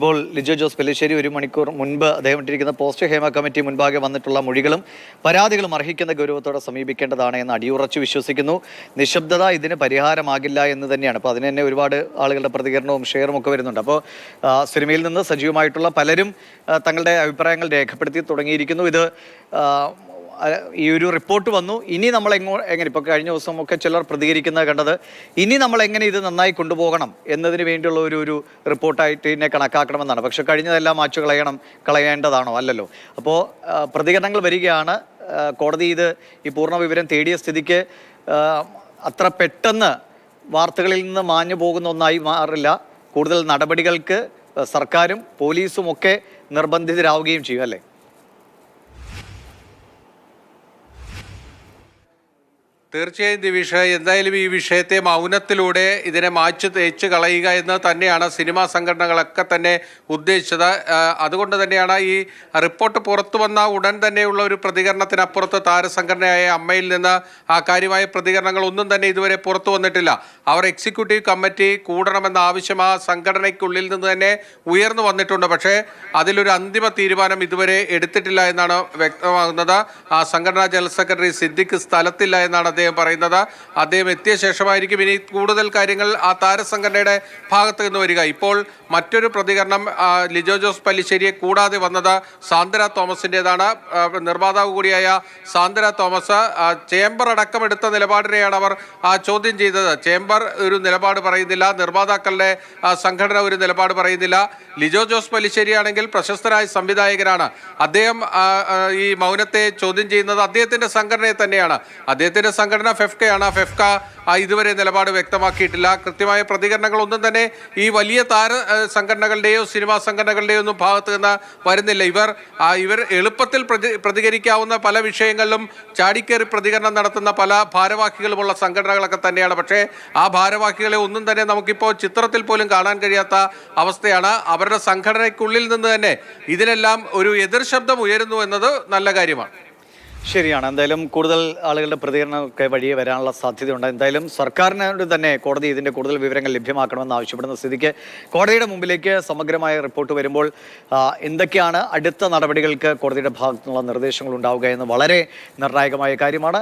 ഇപ്പോൾ ലിജോ ജോസ് പെല്ലിശ്ശേരി ഒരു മണിക്കൂർ മുൻപ് അദ്ദേഹം ഇട്ടിരിക്കുന്ന പോസ്റ്റ് ഹേമ കമ്മിറ്റി മുൻപാകെ വന്നിട്ടുള്ള മൊഴികളും പരാതികളും അർഹിക്കുന്ന ഗൗരവത്തോടെ സമീപിക്കേണ്ടതാണ് എന്ന് അടിയുറച്ചു വിശ്വസിക്കുന്നു. നിശബ്ദത ഇതിന് പരിഹാരമാകില്ല എന്ന് തന്നെയാണ്. അപ്പോൾ അതിന് തന്നെ ഒരുപാട് ആളുകളുടെ പ്രതികരണവും ഷെയറും ഒക്കെ വരുന്നുണ്ട്. അപ്പോൾ സിനിമയിൽ നിന്ന് സജീവമായിട്ടുള്ള പലരും തങ്ങളുടെ അഭിപ്രായങ്ങൾ രേഖപ്പെടുത്തി തുടങ്ങിയിരിക്കുന്നു. ഇത് ഈ ഒരു റിപ്പോർട്ട് വന്നു, ഇനി നമ്മൾ എങ്ങനെ ഇപ്പോൾ കഴിഞ്ഞ ദിവസമൊക്കെ ചിലർ പ്രതികരിക്കുന്നത് കണ്ടത്, ഇനി നമ്മൾ എങ്ങനെ ഇത് നന്നായി കൊണ്ടുപോകണം എന്നതിന് വേണ്ടിയുള്ള ഒരു റിപ്പോർട്ടായിട്ട് ഇതിനെ കണക്കാക്കണമെന്നാണ്. പക്ഷെ കഴിഞ്ഞതെല്ലാം മാച്ചു കളയേണ്ടതാണോ? അല്ലല്ലോ. അപ്പോൾ പ്രതികരണങ്ങൾ വരികയാണ്. കോടതി ഇത് ഈ പൂർണ്ണ വിവരം തേടിയ സ്ഥിതിക്ക് അത്ര പെട്ടെന്ന് വാർത്തകളിൽ നിന്ന് മാഞ്ഞു പോകുന്ന ഒന്നായി മാറില്ല. കൂടുതൽ നടപടികൾക്ക് സർക്കാരും പോലീസും ഒക്കെ നിർബന്ധിതരാവുകയും ചെയ്യും, അല്ലേ? തീർച്ചയായും ദിവിഷ, എന്തായാലും ഈ വിഷയത്തെ മൗനത്തിലൂടെ ഇതിനെ മാച്ചു തേച്ച് കളയുക എന്ന് തന്നെയാണ് സിനിമാ സംഘടനകളൊക്കെ തന്നെ ഉദ്ദേശിച്ചത്. അതുകൊണ്ട് തന്നെയാണ് ഈ റിപ്പോർട്ട് പുറത്തു വന്ന ഉടൻ തന്നെയുള്ള ഒരു പ്രതികരണത്തിനപ്പുറത്ത് താരസംഘടനയായ അമ്മയിൽ നിന്ന് ആ കാര്യമായ പ്രതികരണങ്ങൾ ഒന്നും തന്നെ ഇതുവരെ പുറത്തു വന്നിട്ടില്ല. അവർ എക്സിക്യൂട്ടീവ് കമ്മിറ്റി കൂടണമെന്ന ആവശ്യം ആ സംഘടനയ്ക്കുള്ളിൽ നിന്ന് തന്നെ ഉയർന്നു വന്നിട്ടുണ്ട്. പക്ഷേ അതിലൊരു അന്തിമ തീരുമാനം ഇതുവരെ എടുത്തിട്ടില്ല എന്നാണ് വ്യക്തമാകുന്നത്. ആ സംഘടനാ ജനറൽ സെക്രട്ടറി സിദ്ദിഖ് സ്ഥലത്തില്ല എന്നാണ് അദ്ദേഹം പറയുന്നത്. അദ്ദേഹം എത്തിയ ശേഷമായിരിക്കും ഇനി കൂടുതൽ കാര്യങ്ങൾ ആ താരസംഘടനയുടെ ഭാഗത്ത് നിന്ന് വരിക. ഇപ്പോൾ മറ്റൊരു പ്രതികരണം ലിജോ ജോസ് പെല്ലിശ്ശേരിയെ കൂടാതെ വന്നത് സാന്ദ്ര തോമസിൻ്റെതാണ്. നിർമ്മാതാവ് കൂടിയായ സാന്ദ്ര തോമസ് ചേംബർ അടക്കമെടുത്ത നിലപാടിനെയാണ് അവർ ചോദ്യം ചെയ്തത്. ചേംബർ ഒരു നിലപാട് പറയുന്നില്ല, നിർമ്മാതാക്കളുടെ സംഘടന ഒരു നിലപാട് പറയുന്നില്ല. ലിജോ ജോസ് പെല്ലിശ്ശേരി ആണെങ്കിൽ പ്രശസ്തനായ സംവിധായകനാണ്. അദ്ദേഹം ഈ മൗനത്തെ ചോദ്യം ചെയ്യുന്നത് അദ്ദേഹത്തിന്റെ സംഘടനയെ തന്നെയാണ്. അദ്ദേഹത്തിന്റെ സംഘടന ഫെഫ്കയാണ്. ഫെഫ്ക ഇതുവരെ നിലപാട് വ്യക്തമാക്കിയിട്ടില്ല. കൃത്യമായ പ്രതികരണങ്ങളൊന്നും തന്നെ ഈ വലിയ താര സംഘടനകളുടെയോ സിനിമാ സംഘടനകളുടെയോ ഒന്നും ഭാഗത്ത് നിന്ന് വരുന്നില്ല. ഇവർ എളുപ്പത്തിൽ പ്രതികരിക്കാവുന്ന പല വിഷയങ്ങളിലും ചാടിക്കേറി പ്രതികരണം നടത്തുന്ന പല ഭാരവാഹികളുമുള്ള സംഘടനകളൊക്കെ തന്നെയാണ്. പക്ഷേ ആ ഭാരവാഹികളെ ഒന്നും തന്നെ നമുക്കിപ്പോൾ ചിത്രത്തിൽ പോലും കാണാൻ കഴിയാത്ത അവസ്ഥയാണ്. അവരുടെ സംഘടനയ്ക്കുള്ളിൽ നിന്ന് തന്നെ ഇതിനെല്ലാം ഒരു എതിർ ശബ്ദം ഉയരുന്നു എന്നത് നല്ല കാര്യമാണ്. ശരിയാണ്. എന്തായാലും കൂടുതൽ ആളുകളുടെ പ്രതികരണമൊക്കെ വഴിയെ വരാനുള്ള സാധ്യതയുണ്ട്. എന്തായാലും സർക്കാരിനോട് തന്നെ കോടതി ഇതിൻ്റെ കൂടുതൽ വിവരങ്ങൾ ലഭ്യമാക്കണമെന്ന് ആവശ്യപ്പെടുന്ന സ്ഥിതിക്ക് കോടതിയുടെ മുമ്പിലേക്ക് സമഗ്രമായ റിപ്പോർട്ട് വരുമ്പോൾ എന്തൊക്കെയാണ് അടുത്ത നടപടികൾക്ക് കോടതിയുടെ ഭാഗത്തുനിന്നുള്ള നിർദ്ദേശങ്ങൾ ഉണ്ടാവുക എന്ന് വളരെ നിർണായകമായ കാര്യമാണ്.